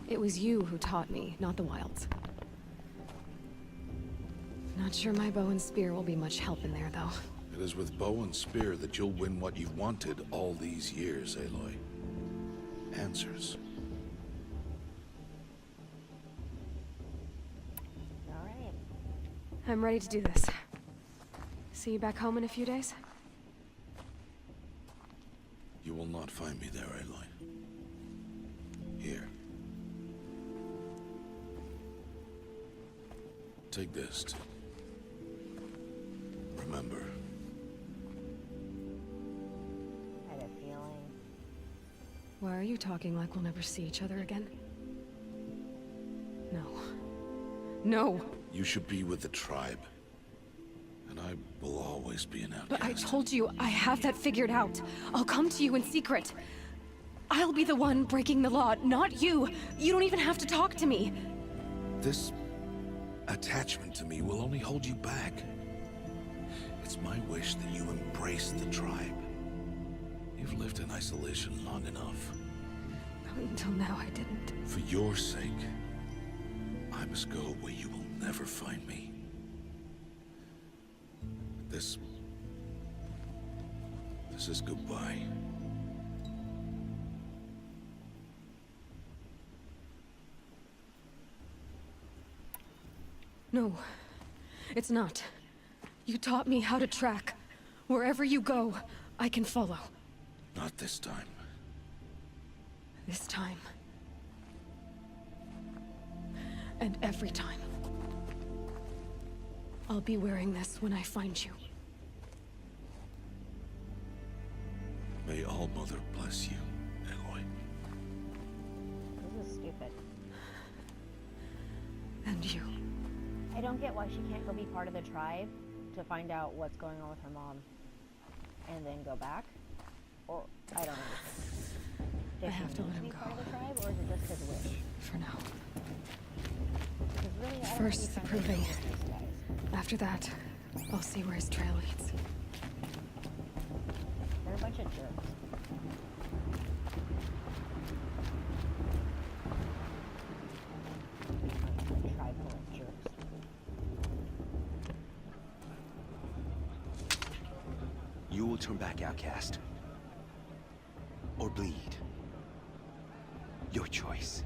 It was you who taught me, not the Wilds. Not sure my bow and spear will be much help in there, though. It is with bow and spear that you'll win what you've wanted all these years, Aloy. Answers. Alright. I'm ready to do this. See you back home in a few days? You will not find me there, Aloy. Here. Take this to remember. I had a feeling. Why are you talking like we'll never see each other again? No. No! You should be with the tribe. And I will always be an outcast. But I told you, I have that figured out. I'll come to you in secret. I'll be the one breaking the law, not you. You don't even have to talk to me. This attachment to me will only hold you back. It's my wish that you embrace the tribe. You've lived in isolation long enough. Until now, I didn't. For your sake, I must go where you will never find me. This is goodbye. No, it's not. You taught me how to track. Wherever you go, I can follow. Not this time. This time. And every time. I'll be wearing this when I find you. May All Mother bless you, Aloy. This is stupid. And you. I don't get why she can't go be part of the tribe to find out what's going on with her mom and then go back. Or, I don't understand. Does I have to let him be go. part of the tribe, or is it just his wish? For now. 'Cause really, I don't First, think the he's trying to proving. deal with these guys. After that, I'll see where his trail leads. They're a bunch of jerks. A tribe full of jerks. You will turn back, outcast. Or bleed. Your choice.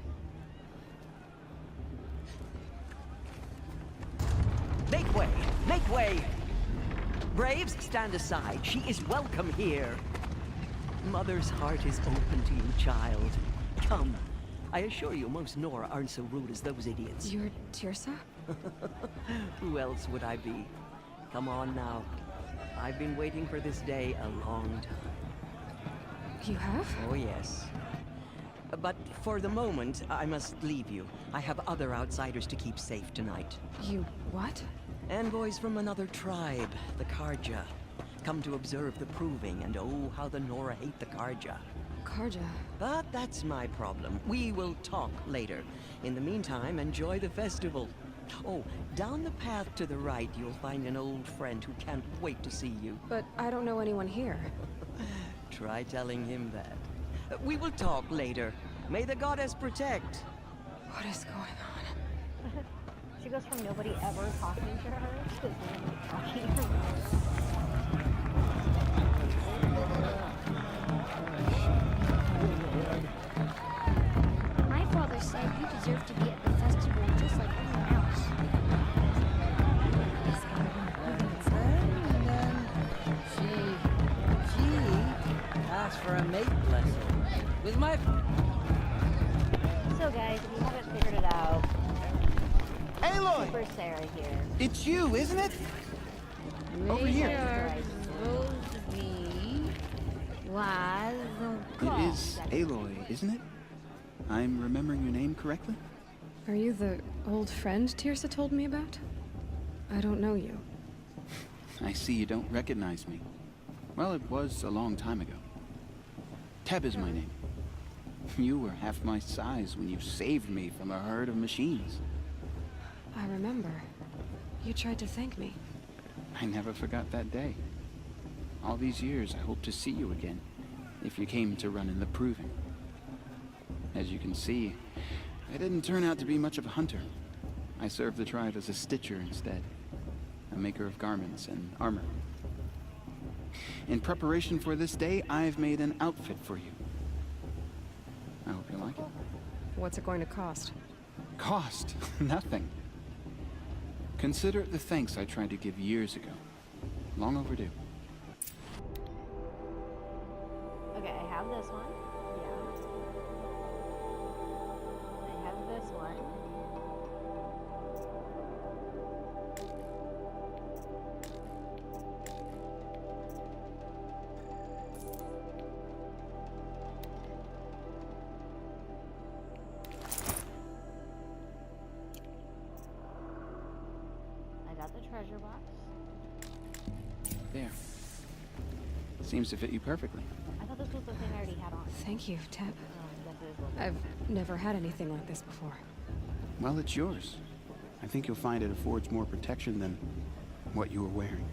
Make way! Make way! Braves, stand aside. She is welcome here. Mother's heart is open to you, child. Come. I assure you, most Nora aren't so rude as those idiots. You're Teersa? Who else would I be? Come on now. I've been waiting for this day a long time. You have? Oh, yes. But for the moment, I must leave you. I have other outsiders to keep safe tonight. You what? Envoys from another tribe, the Karja. Come to observe the proving, and oh, how the Nora hate the Karja. Karja. But that's my problem. We will talk later. In the meantime, enjoy the festival. Oh, down the path to the right, you'll find an old friend who can't wait to see you. But I don't know anyone here. Try telling him that. We will talk later. May the goddess protect. What is going on? She goes from nobody ever talking to her to nobody talking to her. My father said you deserve to be at the festival just like everyone else. And then she asked for a mate blessing with my. So guys, if you haven't figured it out, Aloy! Super Sarah here. It's you, isn't it? Over here. You're supposed to be wise and It is Aloy, isn't it? I'm remembering your name correctly? Are you the old friend Teersa told me about? I don't know you. I see you don't recognize me. Well, it was a long time ago. Teb is my name. You were half my size when you saved me from a herd of machines. I remember. You tried to thank me. I never forgot that day. All these years, I hope to see you again, if you came to run in the proving. As you can see, I didn't turn out to be much of a hunter. I served the tribe as a stitcher instead, a maker of garments and armor. In preparation for this day, I've made an outfit for you. I hope you like it. What's it going to cost? Cost? Nothing. Consider it the thanks I tried to give years ago. Long overdue. Okay, I have this one. Yeah. I have this one. I got the treasure box. There. Seems to fit you perfectly. I thought this was the thing I already had on. Thank you, Teb. I guess it is what- I've never had anything like this before. Well, it's yours. I think you'll find it affords more protection than what you were wearing.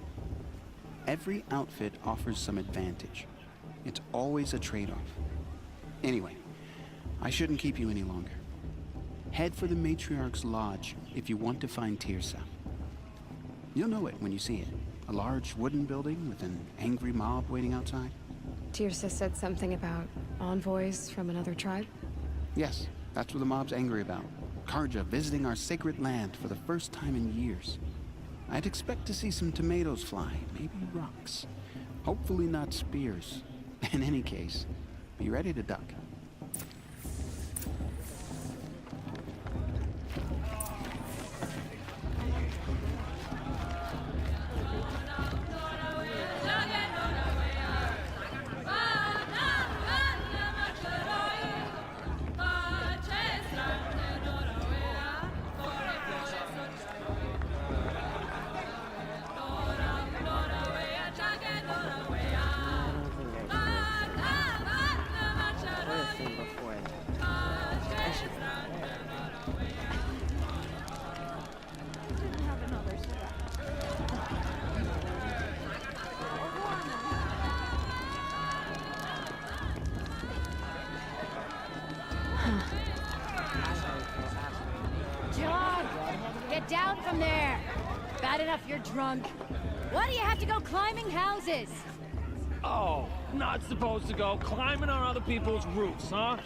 Every outfit offers some advantage. It's always a trade-off. Anyway, I shouldn't keep you any longer. Head for the Matriarch's Lodge if you want to find Tirsa. You'll know it when you see it. A large wooden building with an angry mob waiting outside. Tirsa said something about envoys from another tribe? Yes, that's what the mob's angry about. Karja visiting our sacred land for the first time in years. I'd expect to see some tomatoes fly, maybe rocks. Hopefully not spears. In any case, be ready to duck. John! Get down from there! Bad enough you're drunk. Why do you have to go climbing houses? Oh, not supposed to go climbing on other people's roofs, huh?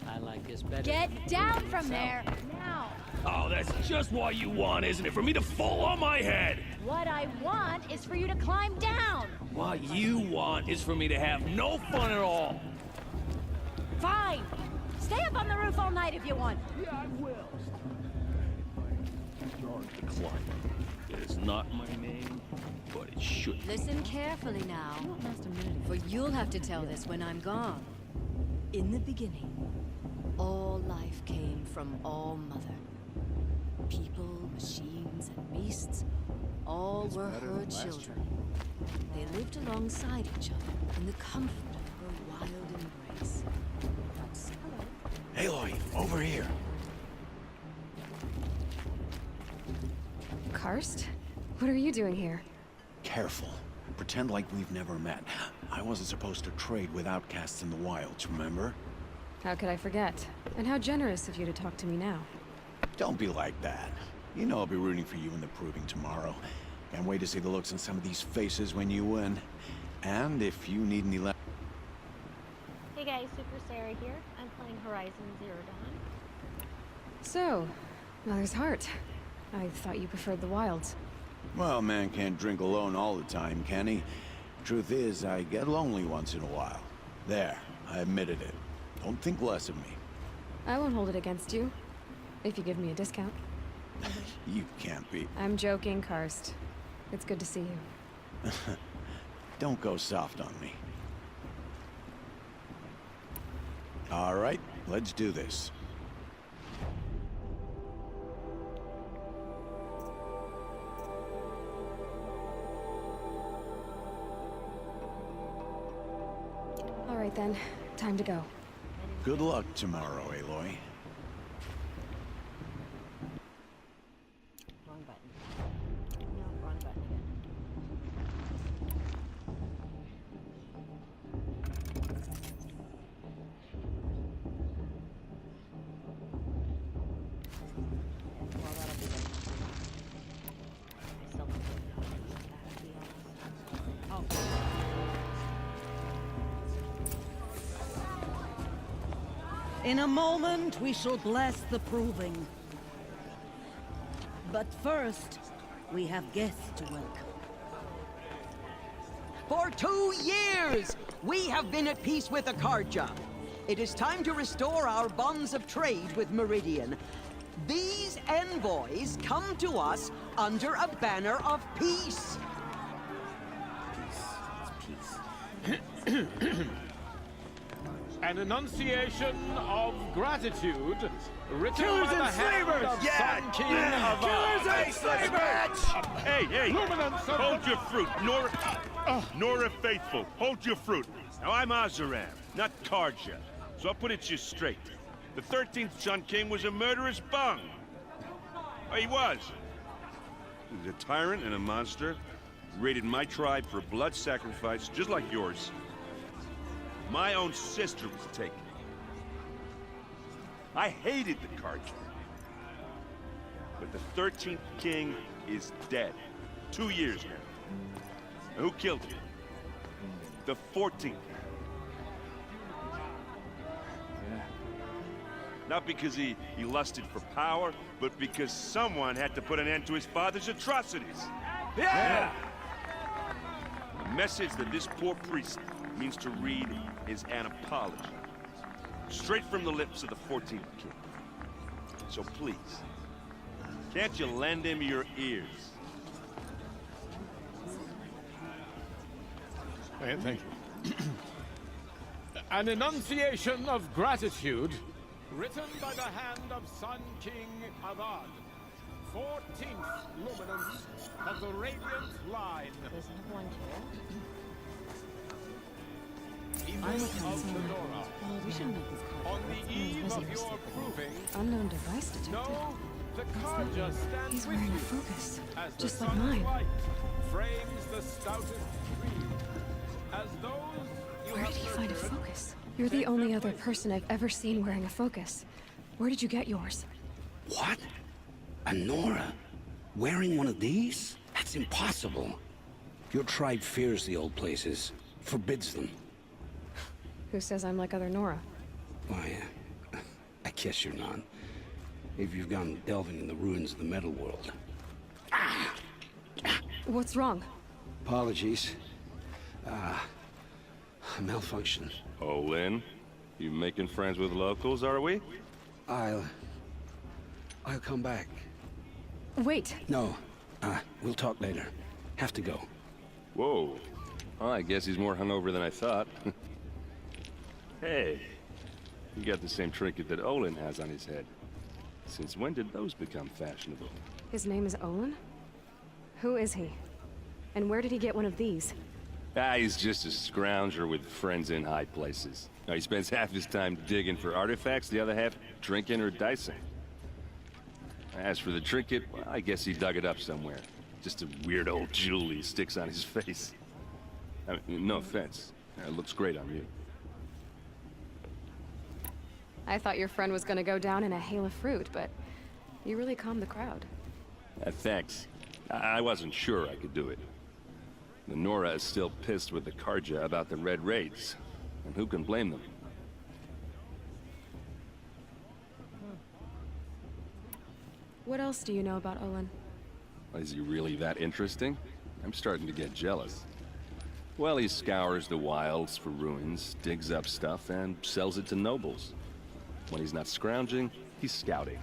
I like this better. Get down from there! Now! Oh, that's just what you want, isn't it? For me to fall on my head! What I want is for you to climb down! What you want is for me to have no fun at all. Fine! Stay up on the roof all night if you want. Yeah, I will. The climber. It is not my name, but it should. Listen carefully now, for you'll have to tell this when I'm gone. In the beginning, all life came from All Mother. People, machines, and beasts, all were her children. They lived alongside each other in the comfort of her wild embrace. But somehow, Aloy, over here. Karst? What are you doing here? Careful. Pretend like we've never met. I wasn't supposed to trade with outcasts in the wilds, remember? How could I forget? And how generous of you to talk to me now. Don't be like that. You know I'll be rooting for you in the proving tomorrow. Can't wait to see the looks on some of these faces when you win. And if you need any left. Hey guys, Super Sarah here. I'm playing Horizon Zero Dawn. So, Mother's Heart. I thought you preferred the wilds. Well, man can't drink alone all the time, can he? Truth is, I get lonely once in a while. There, I admitted it. Don't think less of me. I won't hold it against you, if you give me a discount. You can't be. I'm joking, Karst. It's good to see you. Don't go soft on me. All right, let's do this. All right then, time to go. Good luck tomorrow, Aloy. Wrong button. No, wrong button again. In a moment, we shall bless the proving. But first, we have guests to welcome. For 2 years, we have been at peace with Akarja. It is time to restore our bonds of trade with Meridian. These envoys come to us under a banner of peace. An enunciation of gratitude written by the hand of Sun King of Killers and slavers! Hey, hold your fruit. Nora Faithful, hold your fruit. Now, I'm Oseram, not Karja, so I'll put it to you straight. The 13th Sun King was a murderous bung. Oh, he was. He was a tyrant and a monster. Raided my tribe for blood sacrifice, just like yours. My own sister was taken. I hated the Karja. But the 13th king is dead. 2 years now. And who killed him? The 14th. Not because he lusted for power, but because someone had to put an end to his father's atrocities. Yeah! The message that this poor priest means to read is an apology. Straight from the lips of the 14th king. So please, can't you lend him your ears? Thank you. An enunciation of gratitude written by the hand of Sun King Avad, 14th luminance of the Radiant Line. I'm with Hanson. We shouldn't make this call. On the eve of your proving, Unknown device detected. no, the Karja stands He's with wearing a you focus, as the just like sun's mine. light frames the stoutest tree. As those you Where have did he find a nurtured, focus? You're the only other person I've ever seen wearing a focus. Where did you get yours? What? A Nora? Wearing one of these? That's impossible. Your tribe fears the old places, forbids them. Who says I'm like other Nora? Why, I guess you're not. If you've gone delving in the ruins of the metal world. What's wrong? Apologies. Malfunction. Oh, Lynn? You making friends with locals, are we? I'll come back. Wait. No. We'll talk later. Have to go. Whoa. Well, I guess he's more hungover than I thought. Hey, you got the same trinket that Olin has on his head. Since when did those become fashionable? His name is Olin? Who is he? And where did he get one of these? He's just a scrounger with friends in high places. Now, he spends half his time digging for artifacts, the other half drinking or dicing. As for the trinket, well, I guess he dug it up somewhere. Just a weird old jewel he sticks on his face. I mean, no offense. It looks great on you. I thought your friend was gonna go down in a hail of fruit, but you really calmed the crowd. Thanks. I wasn't sure I could do it. The Nora is still pissed with the Karja about the Red Raids. And who can blame them? What else do you know about Olin? Is he really that interesting? I'm starting to get jealous. Well, he scours the wilds for ruins, digs up stuff, and sells it to nobles. When he's not scrounging, he's scouting.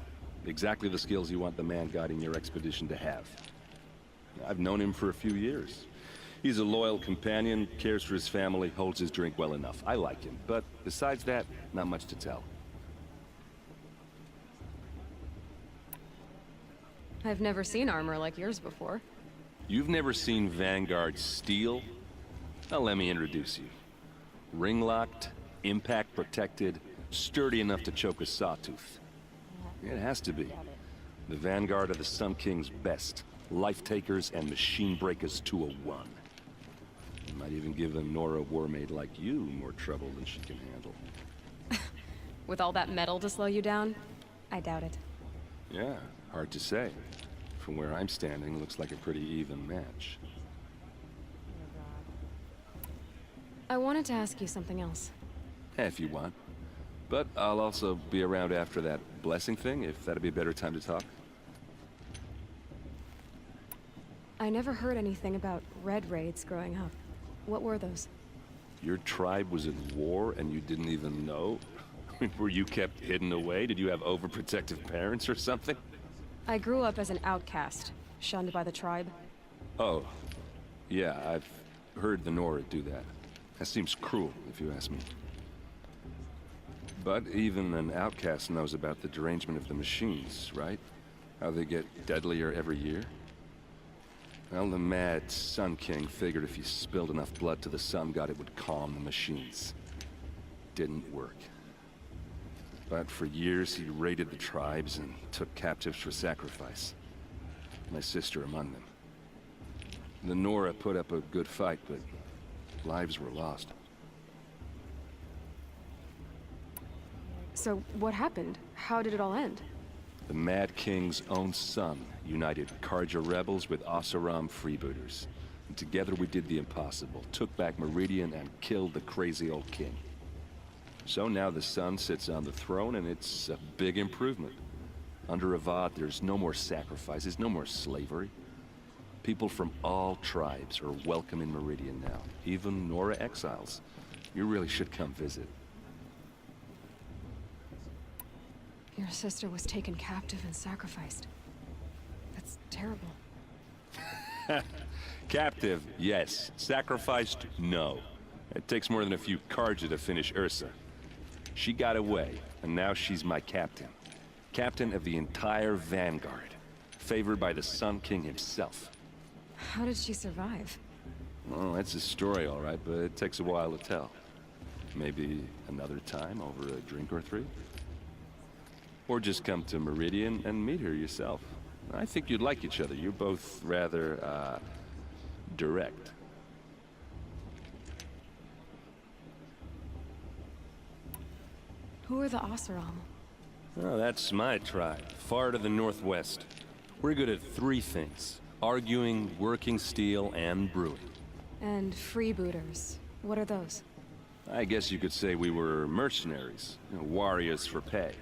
Exactly the skills you want the man guiding your expedition to have. I've known him for a few years. He's a loyal companion, cares for his family, holds his drink well enough. I like him, but besides that, not much to tell. I've never seen armor like yours before. You've never seen Vanguard steel? Well, let me introduce you. Ring-locked, impact-protected, sturdy enough to choke a sawtooth. It has to be. The Vanguard are the Sun King's best. Life-takers and machine-breakers to a one. You might even give a Nora Warmaid like you more trouble than she can handle. With all that metal to slow you down? I doubt it. Yeah, hard to say. From where I'm standing, looks like a pretty even match. I wanted to ask you something else. If you want. But I'll also be around after that blessing thing, if that'd be a better time to talk. I never heard anything about red raids growing up. What were those? Your tribe was in war and you didn't even know? Were you kept hidden away? Did you have overprotective parents or something? I grew up as an outcast, shunned by the tribe. Oh, yeah, I've heard the Nora do that. That seems cruel, if you ask me. But even an outcast knows about the derangement of the machines, right? How they get deadlier every year? Well, the mad Sun King figured if he spilled enough blood to the Sun God, it would calm the machines. Didn't work. But for years, he raided the tribes and took captives for sacrifice. My sister among them. The Nora put up a good fight, but lives were lost. So, what happened? How did it all end? The Mad King's own son united Karja rebels with Oseram freebooters. And together we did the impossible, took back Meridian and killed the crazy old king. So now the son sits on the throne and it's a big improvement. Under Avad, there's no more sacrifices, no more slavery. People from all tribes are welcome in Meridian now, even Nora exiles. You really should come visit. Your sister was taken captive and sacrificed. That's terrible. Captive, yes. Sacrificed, no. It takes more than a few Karja to finish Ursa. She got away, and now she's my captain. Captain of the entire Vanguard. Favored by the Sun King himself. How did she survive? Well, that's a story, all right, but it takes a while to tell. Maybe another time over a drink or three? Or just come to Meridian and meet her yourself. I think you'd like each other. You're both rather, direct. Who are the Oseram? Oh, that's my tribe, far to the northwest. We're good at three things. Arguing, working steel, and brewing. And freebooters. What are those? I guess you could say we were mercenaries. Warriors for pay.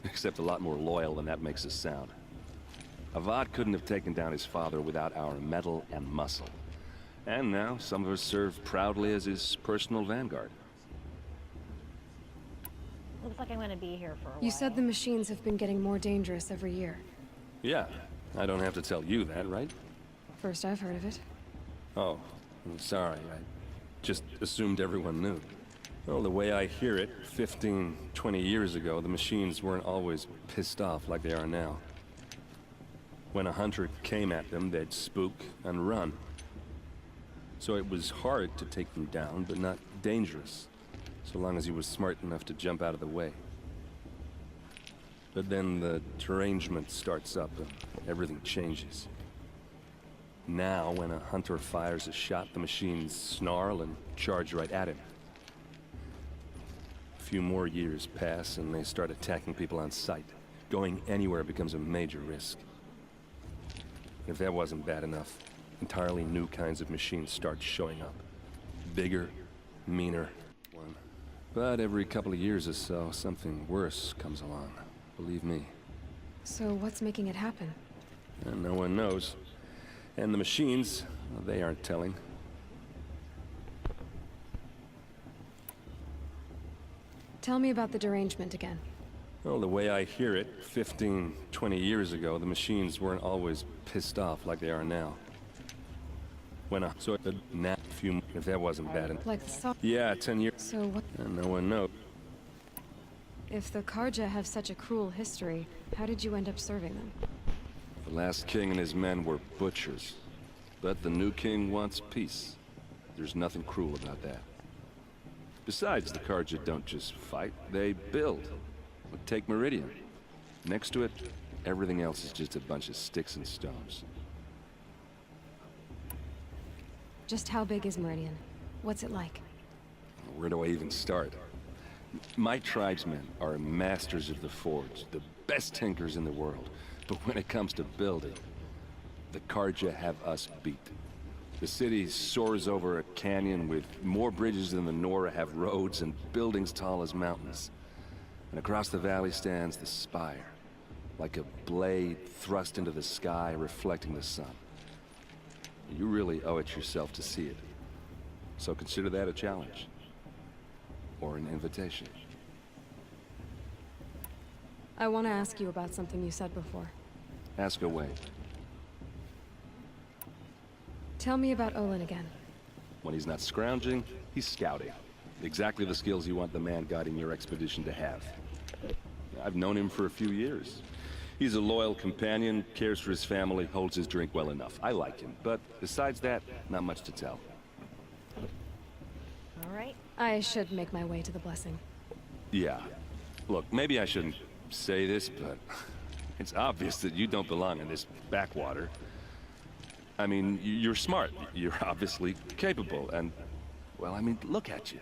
Except a lot more loyal than that makes us sound. Avad couldn't have taken down his father without our metal and muscle. And now, some of us serve proudly as his personal vanguard. Looks like I'm gonna be here for a while. You said the machines have been getting more dangerous every year. Yeah, I don't have to tell you that, right? First I've heard of it. Oh, I'm sorry. I just assumed everyone knew. Well, the way I hear it, 15, 20 years ago, the machines weren't always pissed off like they are now. When a hunter came at them, they'd spook and run. So it was hard to take them down, but not dangerous, so long as he was smart enough to jump out of the way. But then the derangement starts up and everything changes. Now, when a hunter fires a shot, the machines snarl and charge right at him. A few more years pass and they start attacking people on sight. Going anywhere becomes a major risk. If that wasn't bad enough, entirely new kinds of machines start showing up. Bigger, meaner. But every couple of years or so, something worse comes along. Believe me. So what's making it happen? And no one knows. And the machines, well, they aren't telling. Tell me about the derangement again. Well, the way I hear it, 15, 20 years ago, the machines weren't always pissed off like they are now. When a sort of nap few, if that wasn't bad enough. Like the song? Yeah, 10 years. So what? And no one knows. If the Karja have such a cruel history, how did you end up serving them? The last king and his men were butchers. But the new king wants peace. There's nothing cruel about that. Besides, the Karja don't just fight, they build. Take Meridian. Next to it, everything else is just a bunch of sticks and stones. Just how big is Meridian? What's it like? Where do I even start? My tribesmen are masters of the forge, the best tinkers in the world. But when it comes to building, the Karja have us beat. The city soars over a canyon with more bridges than the Nora have roads and buildings tall as mountains. And across the valley stands the spire, like a blade thrust into the sky, reflecting the sun. You really owe it yourself to see it. So consider that a challenge. Or an invitation. I want to ask you about something you said before. Ask away. Tell me about Olin again. When he's not scrounging, he's scouting. Exactly the skills you want the man guiding your expedition to have. I've known him for a few years. He's a loyal companion, cares for his family, holds his drink well enough. I like him, but besides that, not much to tell. All right. I should make my way to the blessing. Yeah. Look, maybe I shouldn't say this, but it's obvious that you don't belong in this backwater. I mean, you're smart. You're obviously capable, and, well, I mean, look at you.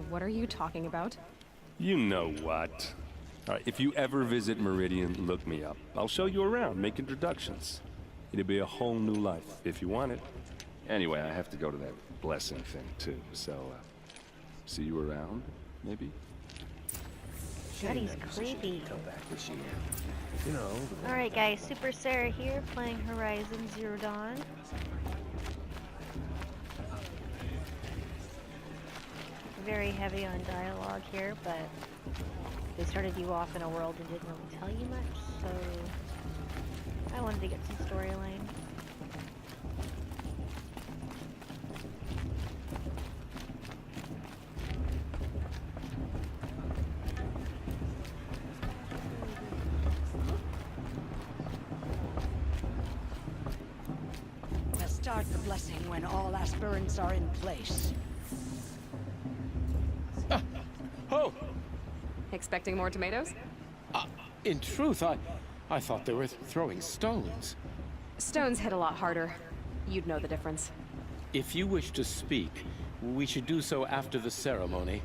What are you talking about? You know what. All right, if you ever visit Meridian, look me up. I'll show you around, make introductions. It'll be a whole new life, if you want it. Anyway, I have to go to that blessing thing, too, so, see you around, maybe? God, he's creepy. Come back this year. You know. Alright guys, Super Sarah here, playing Horizon Zero Dawn. Very heavy on dialogue here, but they started you off in a world and didn't really tell you much, so I wanted to get some storyline. Start the blessing when all aspirants are in place. Oh! Expecting more tomatoes? In truth, I thought they were throwing stones. Stones hit a lot harder. You'd know the difference. If you wish to speak, we should do so after the ceremony.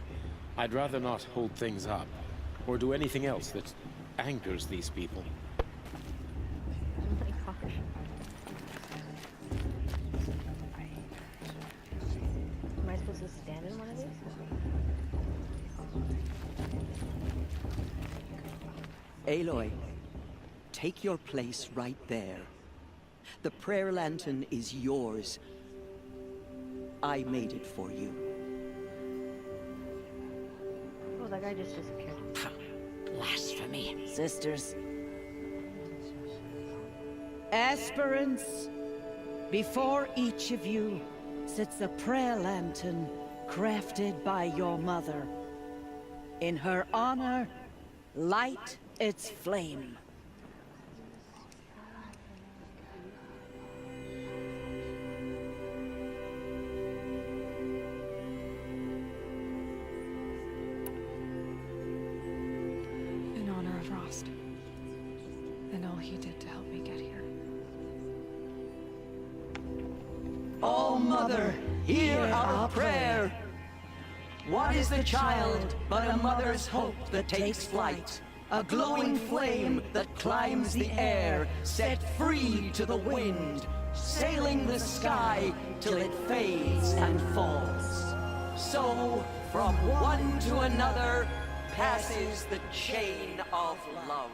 I'd rather not hold things up, or do anything else that angers these people. Oh my gosh. Am I supposed to stand in one of these? Aloy, take your place right there. The prayer lantern is yours. I made it for you. Oh, that guy just disappeared. Blasphemy. Sisters. Aspirants, before each of you sits a prayer lantern crafted by your mother. In her honor, light its flame. In honor of Rost. And all he did to help me get here. Oh, Mother, hear our prayer. What is the child but a mother's hope that takes flight? A glowing flame that climbs the air, set free to the wind, sailing the sky till it fades and falls. So, from one to another, passes the chain of love.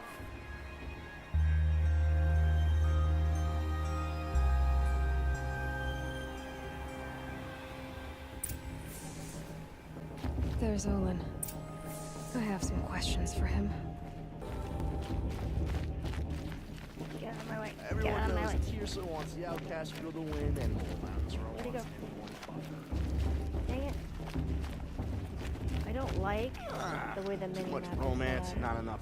There's Olin. I have some questions for him. Get out of my way. Get Everyone out of my knows way. Tearsa wants the outcast feel the wind and Mole Mountains are all Where'd he go? one. Dang it. I don't like the way the mini Too much map is romance, set up. not enough.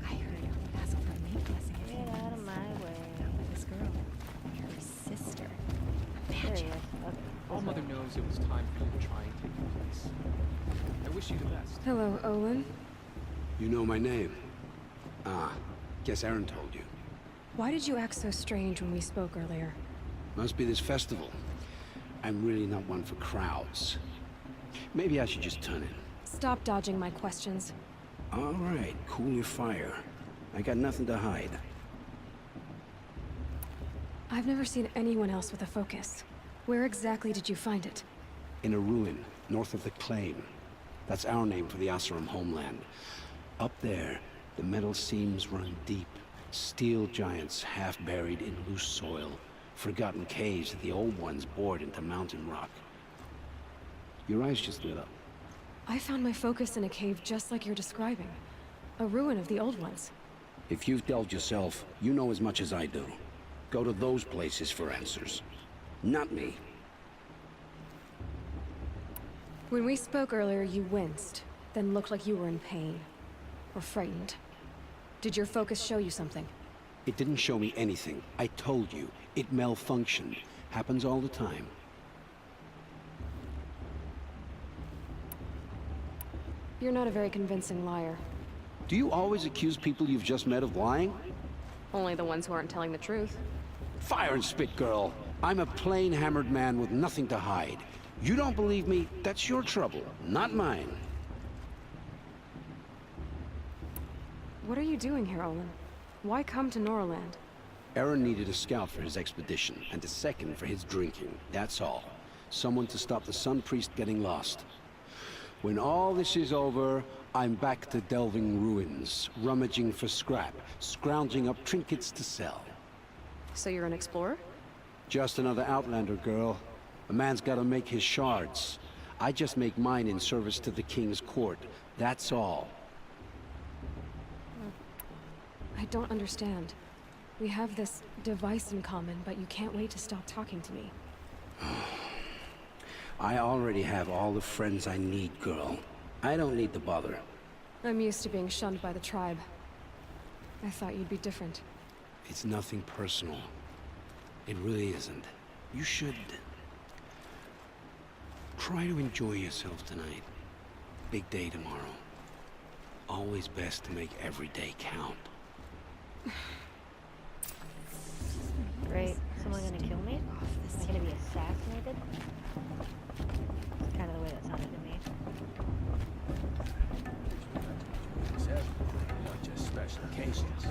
I heard Basil from Main Blessing is Get out of my way. with this girl. Her sister. There he is. Okay. All Mother knows it was time for you to try and take your place. I wish you the best. Hello, Olin. You know my name? Ah, guess Aaron told you. Why did you act so strange when we spoke earlier? Must be this festival. I'm really not one for crowds. Maybe I should just turn in. Stop dodging my questions. All right, cool your fire. I got nothing to hide. I've never seen anyone else with a focus. Where exactly did you find it? In a ruin, north of the claim. That's our name for the Oseram homeland. Up there, the metal seams run deep. Steel giants half buried in loose soil. Forgotten caves that the old ones bored into mountain rock. Your eyes just lit up. I found my focus in a cave just like you're describing. A ruin of the old ones. If you've delved yourself, you know as much as I do. Go to those places for answers. Not me. When we spoke earlier, you winced, then looked like you were in pain. Or frightened. Did your focus show you something? It didn't show me anything. I told you. It malfunctioned. Happens all the time. You're not a very convincing liar. Do you always accuse people you've just met of lying? Only the ones who aren't telling the truth. Fire and spit, girl. I'm a plain hammered man with nothing to hide. You don't believe me, that's your trouble, not mine. What are you doing here, Olin? Why come to Norland? Eren needed a scout for his expedition, and a second for his drinking, that's all. Someone to stop the Sun Priest getting lost. When all this is over, I'm back to delving ruins, rummaging for scrap, scrounging up trinkets to sell. So you're an explorer? Just another Outlander, girl. A man's gotta make his shards. I just make mine in service to the King's court, that's all. I don't understand. We have this device in common, but you can't wait to stop talking to me. I already have all the friends I need, girl. I don't need the bother. I'm used to being shunned by the tribe. I thought you'd be different. It's nothing personal. It really isn't. You should... try to enjoy yourself tonight. Big day tomorrow. Always best to make every day count. Great. Someone gonna kill me? Am I gonna be assassinated? That's kind of the way that sounded to me. Not just special occasions.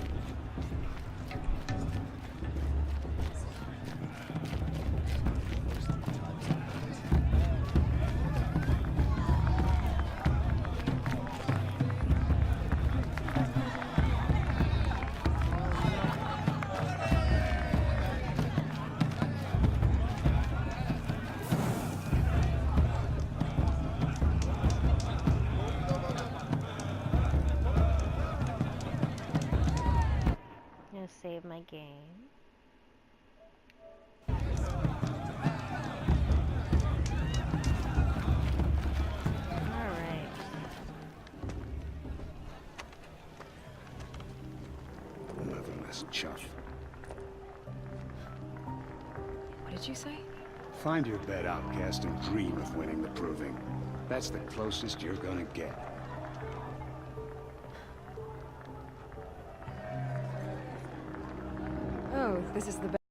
Save my game. Alright. Motherless chuff. What did you say? Find your bed, outcast, and dream of winning the Proving. That's the closest you're gonna get. Oh, this is the